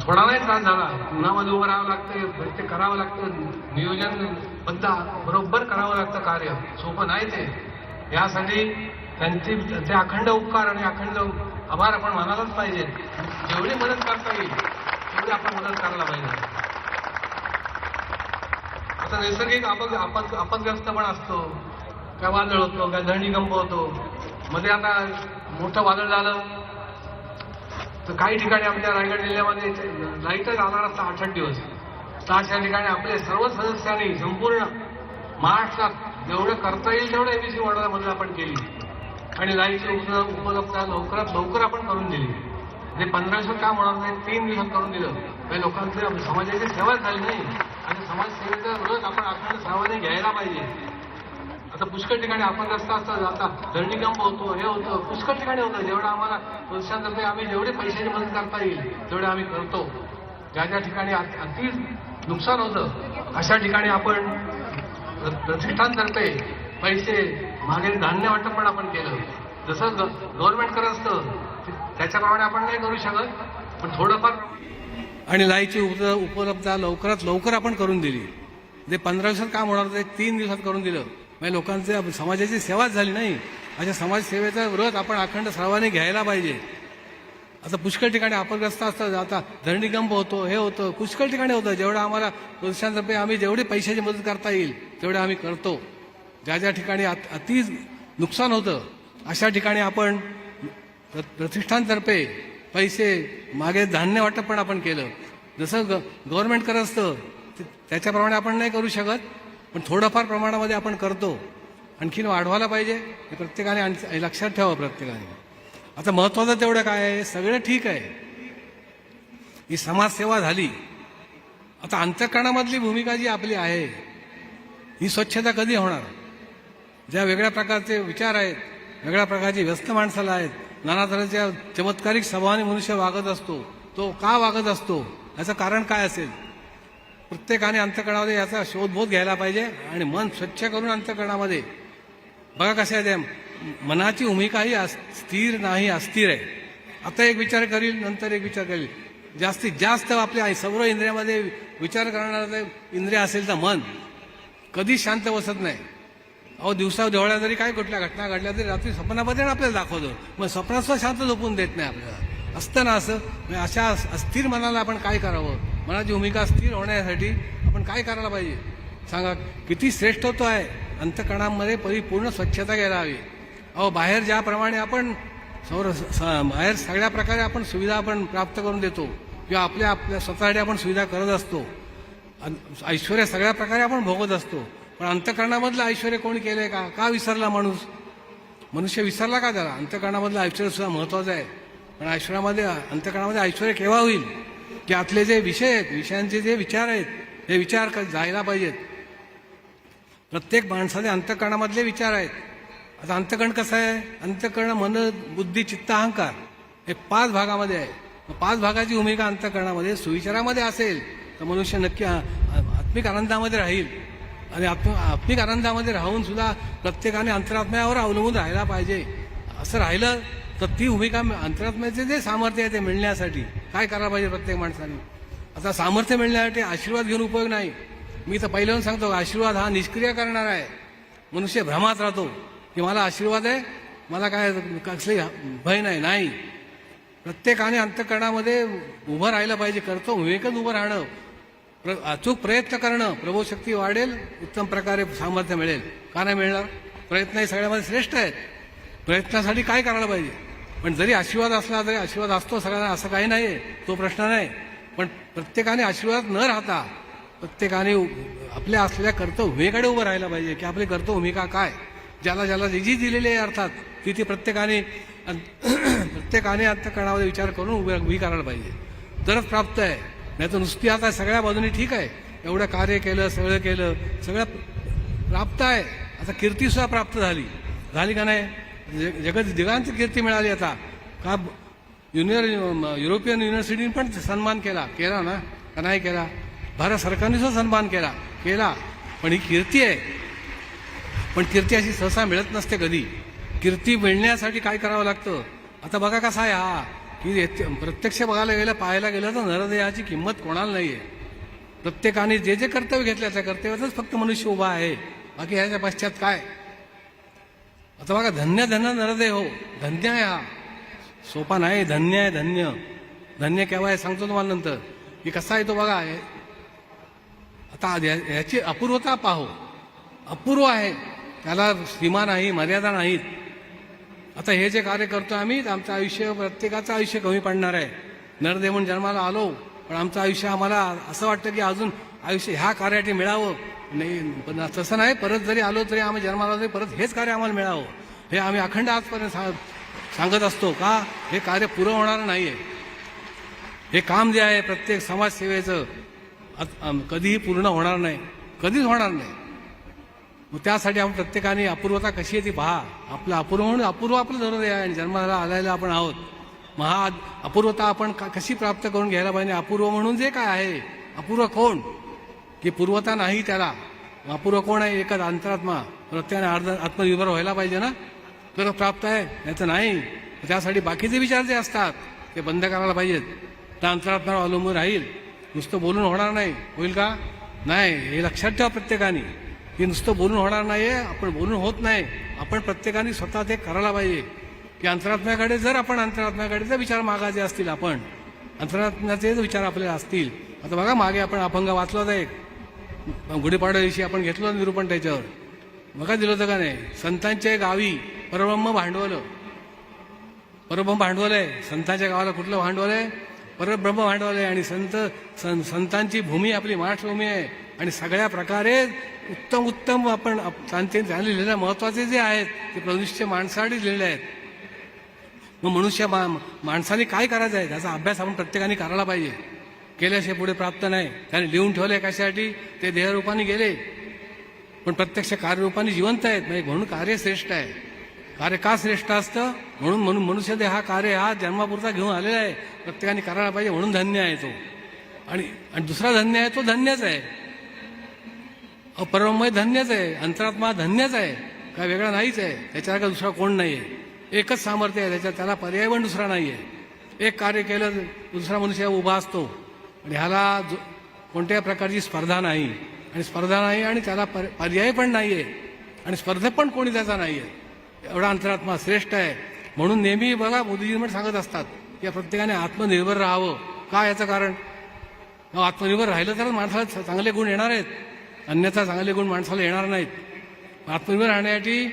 थोडा नाही त्रास झाला. उन्हामध्ये उभं राहावं लागतं, ते करावं लागतं, नियोजन बरोबर करावं लागतं. कार्य सोपं नाही ते. यासाठी ते अखंड उपकार आणि अखंड आभार आपण मानायलाच पाहिजे. जेवढी मदत करता येईल तेवढी आपण मदत करायला पाहिजे. आता नैसर्गिक आपदग्रस्त पण असतो, काय वादळ होतो, काय धरणीकंप होतो. मध्ये आता मोठं वादळ झालं तर काही ठिकाणी आमच्या रायगड जिल्ह्यामध्ये लाईटच आला नसता 8 दिवस. तर अशा ठिकाणी आपले सर्व सदस्यांनी संपूर्ण महाराष्ट्रात जेवढं करता येईल तेवढं एबीसी वॉर्डामध्ये आपण केली आणि लाईटची उपलब्धता लवकरात लवकर आपण करून दिली. जे 15 दिवसात काम होणार नाही 3 दिवसात करून दिलं. काही लोकांची समाजाची सेवा झाली नाही आणि समाजसेवेचा रोज आपण अखंड सर्वांनी घ्यायला पाहिजे. आता पुष्कळ ठिकाणी आपण रस्ता असतात, आता धरणीकंप होतो, हे होतं, पुष्कळ ठिकाणी होतं. जेवढं आम्हाला वर्षांतर्फे आम्ही जेवढे पैशाची मदत करता येईल तेवढे आम्ही करतो. ज्या ज्या ठिकाणी अति नुकसान होतं अशा ठिकाणी आपण प्रतिष्ठानतर्फे पैसे मागे धान्य वाटप पण आपण केलं. जसं गव्हर्नमेंट करत असतं त्याच्याप्रमाणे आपण नाही करू शकत, पण थोडंफार. आणि लाईटची उपलब्धता लवकरात लवकर आपण करून दिली. जे 15 दिवसात काम होणार ते 3 दिवसात करून दिलं. म्हणजे लोकांचे समाजाची सेवाच झाली नाही. अशा समाजसेवेचा व्रत आपण अखंड सर्वांनी घ्यायला पाहिजे. आता पुष्कळ ठिकाणी आपदग्रस्त असतात, आता धरणीकंप होतो, हे होतं, पुष्कळ ठिकाणी होतं. जेवढं आम्हाला वर्षांतर्फे आम्ही जेवढी पैशाची मदत करता येईल तेवढे आम्ही करतो. ज्या ज्या ठिकाणी अति नुकसान होतं अशा ठिकाणी आपण प्रतिष्ठानतर्फे पैसे मागे धान्य वाटप पण आपण केलं. जसं गव्हर्नमेंट करत असतं त्याच्याप्रमाणे आपण नाही करू शकत, पण थोडंफार प्रमाणामध्ये आपण करतो. आणखीन वाढवायला पाहिजे हे प्रत्येकाने लक्षात ठेवा. प्रत्येकाने आता महत्वाचं तेवढं काय आहे, सगळं ठीक आहे, ही समाजसेवा झाली. आता अंतःकरणामधली भूमिका जी आपली आहे ही स्वच्छता कधी होणार? ज्या वेगळ्या प्रकारचे विचार आहेत, वेगळ्या प्रकारची व्यस्त माणसाला आहेत, नाना तऱ्हेच्या चमत्कारिक स्वभावाने मनुष्य वागत असतो, तो का वागत असतो याचं कारण काय असेल? प्रत्येकाने अंतःकरणामध्ये याचा शोधबोध घ्यायला पाहिजे आणि मन स्वच्छ करून अंतःकरणामध्ये बघा कसं आहे. त्या मनाची भूमिका ही स्थिर नाही, अस्थिर आहे. आता एक विचार करील, नंतर एक विचार करील. जास्तीत जास्त आपल्या सर्व इंद्रियामध्ये विचार करणारं इंद्रिय असेल तर मन कधी शांत बसत नाही. अहो दिवसा देवळ्या जरी काय कुठल्या घटना घडल्या तरी रात्री स्वप्नामध्ये आपल्याला दाखवतो, मग स्वप्नात सुद्धा शांत झोपून देत नाही आपल्याला. असतं ना असं? म्हणजे अशा अस्थिर मनाला आपण काय करावं? मनाची भूमिका स्थिर होण्यासाठी आपण काय करायला पाहिजे सांगा? किती श्रेष्ठत्व आहे अंतःकरणामध्ये परिपूर्ण स्वच्छता घ्यायला हवी. अहो बाहेर ज्याप्रमाणे आपण बाहेर सगळ्या प्रकारे आपण सुविधा आपण प्राप्त करून देतो किंवा आपल्या स्वतःसाठी आपण सुविधा करत असतो, ऐश्वर्य सगळ्या प्रकारे आपण भोगत असतो, पण अंतःकरणामधलं ऐश्वर्य कोणी केलंय का? का विसरला मनुष्य विसरला का? त्याला अंतःकरणामधलं ऐश्वर्य सुद्धा महत्वाचं आहे. पण अंतःकरणामध्ये ऐश्वर्य केव्हा होईल की आतले जे विषय आहेत, विषयांचे जे विचार आहेत हे विचार जायला पाहिजेत. प्रत्येक माणसाने अंतःकरणामधले विचार आहेत. आता अंतःकरण कसं आहे? अंतःकरण मन, बुद्धी, चित्त, अहंकार हे 5 भागामध्ये आहे. 5 भागाची भूमिका अंतःकरणामध्ये सुविचारामध्ये असेल तर मनुष्य नक्की आत्मिक आनंदामध्ये राहील. आणि आत्मिक आनंदामध्ये राहून सुद्धा प्रत्येकाने अंतरात्म्यावर अवलंबून राहायला पाहिजे. असं राहिलं तर ती भूमिका अंतरात्म्याचे जे सामर्थ्य आहे ते मिळण्यासाठी काय करायला पाहिजे प्रत्येक माणसाने? आता सामर्थ्य मिळण्यासाठी आशीर्वाद घेऊन उपयोग नाही. मी तर पहिल्याहून सांगतो आशीर्वाद हा निष्क्रिय करणार आहे. मनुष्य भ्रमात राहतो की मला आशीर्वाद आहे, मला काय कसली भय नाही. प्रत्येकाने अंतःकरणामध्ये उभं राहायला पाहिजे. करतो विवेकच उभं राहणं, अचूक प्रयत्न करणं, प्रभूशक्ती वाढेल, उत्तम प्रकारे सामर्थ्य मिळेल. का नाही मिळणार? प्रयत्न हे सगळ्यामध्ये श्रेष्ठ आहेत. प्रयत्नासाठी काय करायला पाहिजे? पण जरी आशीर्वाद असला तरी आशीर्वाद असतो सगळ्यांना असं काही नाही आहे, तो प्रश्न नाही. पण प्रत्येकाने आशीर्वाद न राहता प्रत्येकाने आपल्या असलेल्या कर्तव्यभूमिकेकडे उभं राहायला पाहिजे की आपली कर्तव्यभूमिका काय, ज्याला जी दिलेली आहे अर्थात ती प्रत्येकाने अंतःकरणामध्ये विचार करून उभी करायला पाहिजे. तरच प्राप्त आहे. नाही तर नुसती आता सगळ्या बाजूनी ठीक आहे, एवढं कार्य केलं, सगळं प्राप्त आहे. आता कीर्ती सुद्धा प्राप्त झाली का नाही? जगांची कीर्ती मिळाली. आता का युरोपियन युनिव्हर्सिटीने पण सन्मान केला ना का नाही केला? भारत सरकारने सुद्धा सन्मान केला. पण ही कीर्ती आहे. पण कीर्ती अशी सहसा मिळत नसते कधी. कीर्ती मिळण्यासाठी काय करावं लागतं? आता बघा कसा आहे हा की प्रत्यक्ष पाहायला गेलं तर नरदेहाची किंमत कोणाला नाहीये. प्रत्येकाने जे कर्तव्य घेतलं त्या कर्तव्यातच फक्त मनुष्य उभा आहे, बाकी ह्याच्या पश्चात काय? आता बघा धन्य नरदेह हो, धन्य आहे हा, सोपा नाही. धन्य केव्हा आहे सांगतो तुम्हाला नंतर. की कसा आहे तो बघा. आता याची अपूर्वता पाहो. अपूर्व आहे, त्याला सीमा नाही, मर्यादा नाहीत. आता हे जे कार्य करतो आम्ही, आमचं आयुष्य, प्रत्येकाचं आयुष्य कमी पडणार आहे. नरदेव म्हणून जन्माला आलो, पण आमचं आयुष्य आम्हाला असं वाटतं की अजून आयुष्य ह्या कार्यासाठी मिळावं. नाही, पण तसं नाही. परत जरी आलो तरी आम्ही जन्माला आलो तरी परत हेच कार्य आम्हाला मिळावं, हे आम्ही अखंड आजपर्यंत सांगत असतो. का? हे कार्य पुरं होणार नाहीये. हे काम जे आहे प्रत्येक समाजसेवेचं कधीही पूर्ण होणार नाही, कधीच होणार नाही. मग त्यासाठी आपण प्रत्येकाने अपूर्वता कशी आहे ती पहा. आपलं अपूर्व म्हणून अपूर्व आपलं धोरण आहे आणि जन्माला आलेला आपण आहोत. मग हा अपूर्वता आपण कशी प्राप्त करून घ्यायला पाहिजे. अपूर्व म्हणून जे काय आहे, अपूर्व कोण? की पूर्वता नाही त्याला. अपूर्व कोण आहे? एकच अंतरात्मा. प्रत्येकाने आत्मनिर्भर व्हायला पाहिजे ना, तर प्राप्त आहे, नाही नाही. त्यासाठी बाकीचे विचार जे असतात ते बंद करायला पाहिजेत. तर अंतरात्म्यावर अवलंबून राहील. नुसतं बोलून होणार नाही. होईल का? नाही. हे लक्षात ठेवा प्रत्येकाने, की नुसतं बोलून होणार नाहीये. आपण बोलून होत नाही. आपण प्रत्येकाने स्वतः ते करायला पाहिजे की अंतरात्म्याकडे जर आपण अंतरात्म्याकडे जर विचार मागायचे असतील, आपण अंतरात्म्याचे विचार आपल्याला असतील. आता बघा, मागे आपण अभंग वाचला होता एक, गुढीपाडव्या दिवशी आपण घेतलं निरूपण त्याच्यावर. बघा दिलं होतं का नाही? संतांच्या गावी परब्रह्म भांडवल. परब्रह्म भांडवल आहे. संतांच्या गावाला कुठलं भांडवल आहे? परब्रह्म भांडवल आहे. आणि संतांची भूमी आपली महाराष्ट्रभूमी आहे. आणि सगळ्या प्रकारे उत्तम आपण त्यांनी लिहिलेले महत्वाचे जे आहेत ते मनुष्य माणसासाठी लिहिलेले आहेत. मग मनुष्य माणसाने काय करायचं आहे त्याचा अभ्यास आपण प्रत्येकाने करायला पाहिजे. केल्याशिवाय पुढे प्राप्त नाही. त्याने लिहून ठेवले कशासाठी? ते देहरूपाने गेले, पण प्रत्यक्ष कार्यरूपाने जिवंत आहेत. म्हणून कार्य श्रेष्ठ आहे. कार्य का श्रेष्ठ असतं? म्हणून मनुष्य देह हा कार्य हा जन्मापुरता घेऊन आलेला आहे. प्रत्येकाने करायला पाहिजे, म्हणून धन्य आहे तो. आणि दुसरा धन्य आहे तो धन्यच आहे. परब्रह्म धन्यच आहे. अंतरात्मा धन्यच आहे. काय वेगळा नाहीच आहे. त्याच्यासारखा दुसरा कोण नाही आहे. एकच सामर्थ्य आहे त्याच्यात. त्याला पर्याय पण दुसरा नाही आहे. एक कार्य केलं दुसरा मनुष्य उभा असतो. आणि ह्याला कोणत्याही प्रकारची स्पर्धा नाही. आणि त्याला पर्याय पण नाही आहे. आणि स्पर्धे पण कोणी त्याचा नाही आहे. एवढा अंतरात्मा श्रेष्ठ आहे. म्हणून नेहमी बघा मोदीजी पण सांगत असतात की प्रत्येकाने आत्मनिर्भर राहावं. का? याचं कारण, आत्मनिर्भर राहिलं तर माणसाला चांगले गुण येणार आहेत. अन्यथा चांगले गुण माणसाला येणार नाहीत. आत्मनिर्भर राहण्यासाठी,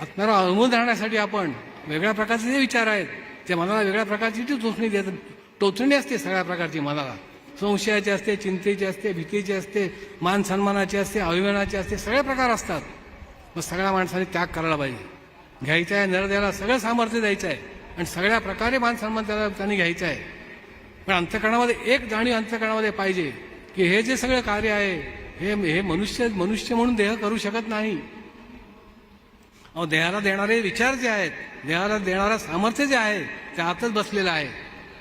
आत्म्यावर अवलंबून राहण्यासाठी आपण वेगळ्या प्रकारचे जे विचार आहेत ते मनाला वेगळ्या प्रकारची टोचणी असते. सगळ्या प्रकारची मनाला संशयाची असते, चिंतेची असते, भीतीची असते, मान सन्मानाची असते, अभिमानाची असते. सगळे प्रकार असतात. मग सगळ्या माणसाने त्याग करायला पाहिजे. घ्यायचा आहे नरदेवाला सगळं सामर्थ्य द्यायचं आहे आणि सगळ्या प्रकारे मान सन्मान त्याला त्यांनी घ्यायचं आहे. पण अंतःकरणामध्ये एक जाणीव अंतःकरणामध्ये पाहिजे की हे जे सगळं कार्य आहे हे मनुष्य म्हणून देह करू शकत नाही. देहाला देणारे विचार जे आहेत, देहाला देणारा सामर्थ्य जे आहे ते आतच बसलेलं आहे.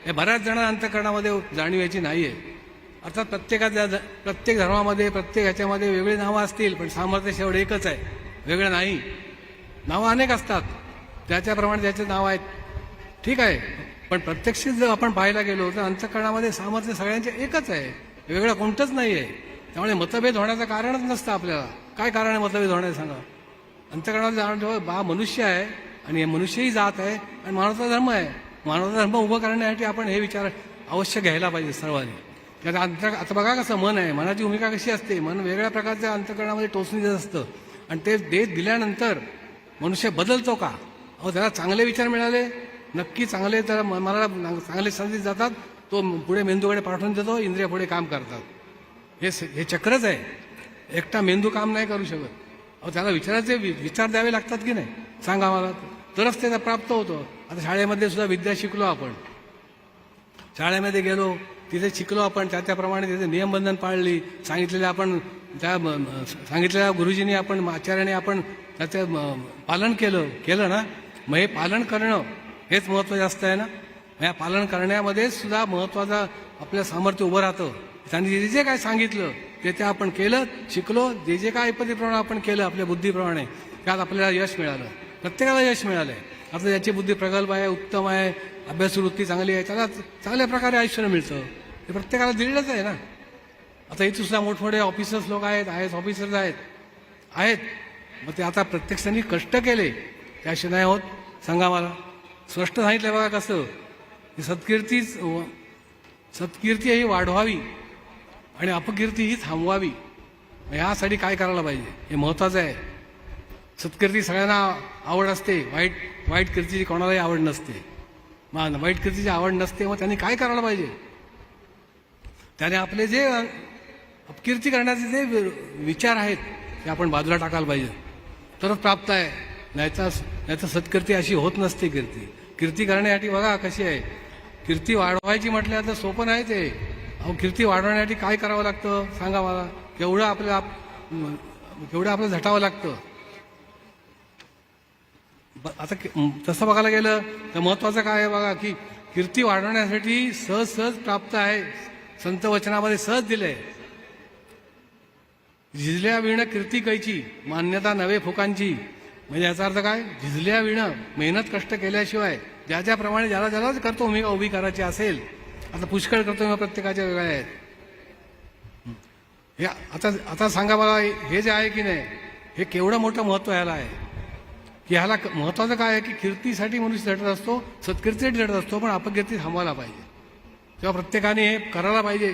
हे बऱ्याच जणांना अंतःकरणामध्ये जाणीव याची नाही आहे. अर्थात प्रत्येक धर्मामध्ये प्रत्येक ह्याच्यामध्ये वेगळी नावं असतील, पण सामर्थ्य शेवट एकच आहे, वेगळं नाही. नावं अनेक असतात, त्याच्याप्रमाणे त्याचे नाव आहेत, ठीक आहे. पण प्रत्यक्षित जर आपण पाहायला गेलो तर अंतःकरणामध्ये सामर्थ्य सगळ्यांचे एकच आहे, वेगळं कोणतंच नाही आहे. त्यामुळे मतभेद होण्याचं कारणच नसतं आपल्याला. काय कारण आहे मतभेद होण्याचं सांगा? अंतःकरणात जाणं मनुष्य आहे आणि मनुष्यही जात आहे आणि मानवता धर्म आहे. मानवता धर्म उभं करण्यासाठी आपण हे विचार अवश्य घ्यायला पाहिजे सर्वांनी. त्यात आता बघा कसं मन आहे, मनाची भूमिका कशी असते. मन वेगळ्या प्रकारच्या अंतःकरणामध्ये टोचणी देत असतं आणि ते दिल्यानंतर मनुष्य बदलतो का? त्याला चांगले विचार मिळाले, नक्की चांगले, त्याला मनाला चांगले संदेश जातात, तो पुढे मेंदूकडे पाठवून देतो, इंद्रिय पुढे काम करतात. हे चक्रच आहे. एकटा मेंदू काम नाही करू शकत. त्याला विचाराचे विचार द्यावे लागतात की नाही सांगा मला, तरच त्याचा प्राप्त होतो. आता शाळेमध्ये सुद्धा विद्या शिकलो आपण, शाळेमध्ये गेलो तिथे शिकलो आपण, त्याप्रमाणे तिथे नियमबंधन पाळली, सांगितलेल्या गुरुजींनी आपण आचार्याने आपण त्याचं पालन केलं ना. मग हे पालन करणं हेच महत्त्व जास्त आहे ना. या पालन करण्यामध्ये सुद्धा महत्त्वाचा आपलं सामर्थ्य उभं राहतं. त्यांनी जे काय सांगितलं ते आपण केलं, शिकलो, जे काय ऐपतीप्रमाणे आपण केलं आपल्या बुद्धीप्रमाणे, त्यात आपल्याला यश मिळालं. प्रत्येकाला यश मिळालंय. आता ज्याची बुद्धी प्रगल्भ आहे, उत्तम आहे, अभ्यासवृत्ती चांगली आहे, त्याला चांगल्या प्रकारे आयुष्य मिळतं. हे प्रत्येकाला दिलेलंच आहे ना. आता इथे सुद्धा मोठमोठे ऑफिसर्स लोक आहेत, आय एस ऑफिसर्स आहेत. मग ते आता प्रत्यक्षाने कष्ट केले त्याशिवाय नाही होत. सांगा मला, स्पष्ट सांगितलं बघा कसं. सत्कीर्तीच सत्कीर्ती ही वाढवावी आणि अपकीर्ती ही थांबवावी. यासाठी काय करायला पाहिजे हे महत्वाचं आहे. सत्कीर्ती सगळ्यांना आवड असते, वाईट कीर्तीची कोणालाही आवड नसते. मग वाईट कीर्तीची आवड नसते, मग त्यांनी काय करायला पाहिजे? त्याने आपले जे अपकीर्ती करण्याचे जे विचार आहेत ते आपण बाजूला टाकायला पाहिजे, तरच प्राप्त आहे. नाहीतर सत्कीर्ती अशी होत नसते. कीर्ती करण्यासाठी बघा कशी आहे. कीर्ती वाढवायची म्हटल्या तर सोपं नाही ते. अहो, कीर्ती वाढवण्यासाठी काय करावं लागतं सांगा मला? केवढं आपलं झटावं लागतं. आता तसं बघायला गेलं तर महत्वाचं काय आहे बघा, की कीर्ती वाढवण्यासाठी सहज प्राप्त आहे. संत वचनामध्ये सहज दिलंय. झिजल्या विण कीर्ती कैची, मान्यता नवे फुकांची. म्हणजे याचा अर्थ काय? झिजल्या विण, मेहनत कष्ट केल्याशिवाय ज्याप्रमाणे ज्याला करतो मी उभी करायची असेल. आता पुष्कळ करतो मी, प्रत्येकाच्या वेगळ्या आहेत. हे आता सांगा मला, हे जे आहे की नाही, हे केवढं मोठं महत्व ह्याला आहे. की ह्याला महत्वाचं काय आहे की कीर्तीसाठी मनुष्य झटत असतो, सत्कीर्तीसाठी झटत असतो, पण अपकीर्ती थांबवायला पाहिजे. तेव्हा प्रत्येकाने हे करायला पाहिजे.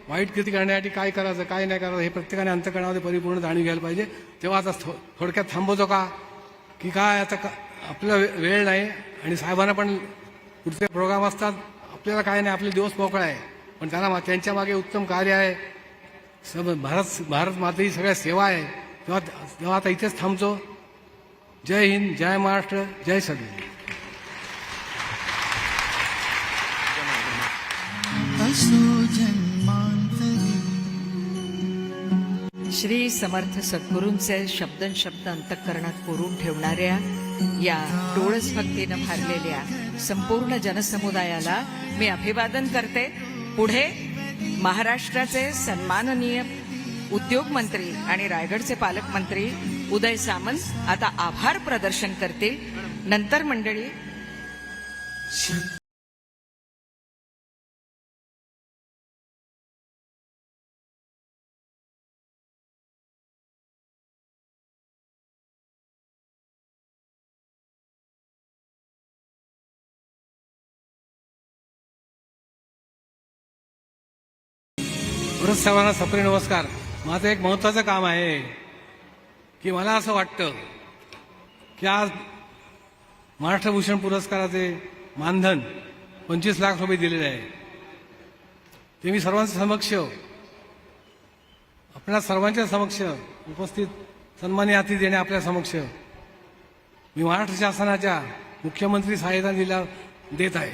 वाईट कीर्ती करण्यासाठी काय करायचं काय नाही करायचं हे प्रत्येकाने अंतःकरणामध्ये परिपूर्ण जाणून घ्यायला पाहिजे. तेव्हा आता थोडक्यात थांबवतो का की काय? आता आपला वेळ नाही आणि साहेबांना पण पुढचे प्रोग्राम असतात. आपल्याला काय नाही, आपले दिवस मोकळा आहे, पण त्यांच्या मागे उत्तम कार्य आहे. भारत मातेची सगळ्या सेवा आहे. तेव्हा आता इथेच थांबतो. जय हिंद, जय महाराष्ट्र, जय सगळे. श्री समर्थ सद्गुरूंचे शब्द अंतःकरणात कोरून ठेवणाऱ्या या डोळस भक्तीनं भारलेल्या संपूर्ण जनसमुदायाला मी अभिवादन करते. पुढे महाराष्ट्राचे सन्माननीय उद्योग मंत्री आणि रायगडचे पालकमंत्री उदय सामंत आता आभार प्रदर्शन करतील. नंतर मंडळी परत सर्वांना सप्रे नमस्कार. माझं एक महत्वाचं काम आहे की मला असं वाटतं की आज महाराष्ट्र भूषण पुरस्काराचे मानधन 25 लाख रुपये दिलेले आहे. ते मी सर्वांच्या समक्ष, आपल्या सर्वांच्या समक्ष उपस्थित सन्मानी अतिथी देणे आपल्या समक्ष मी महाराष्ट्र शासनाच्या मुख्यमंत्री सहायता जिल्हा देत आहे.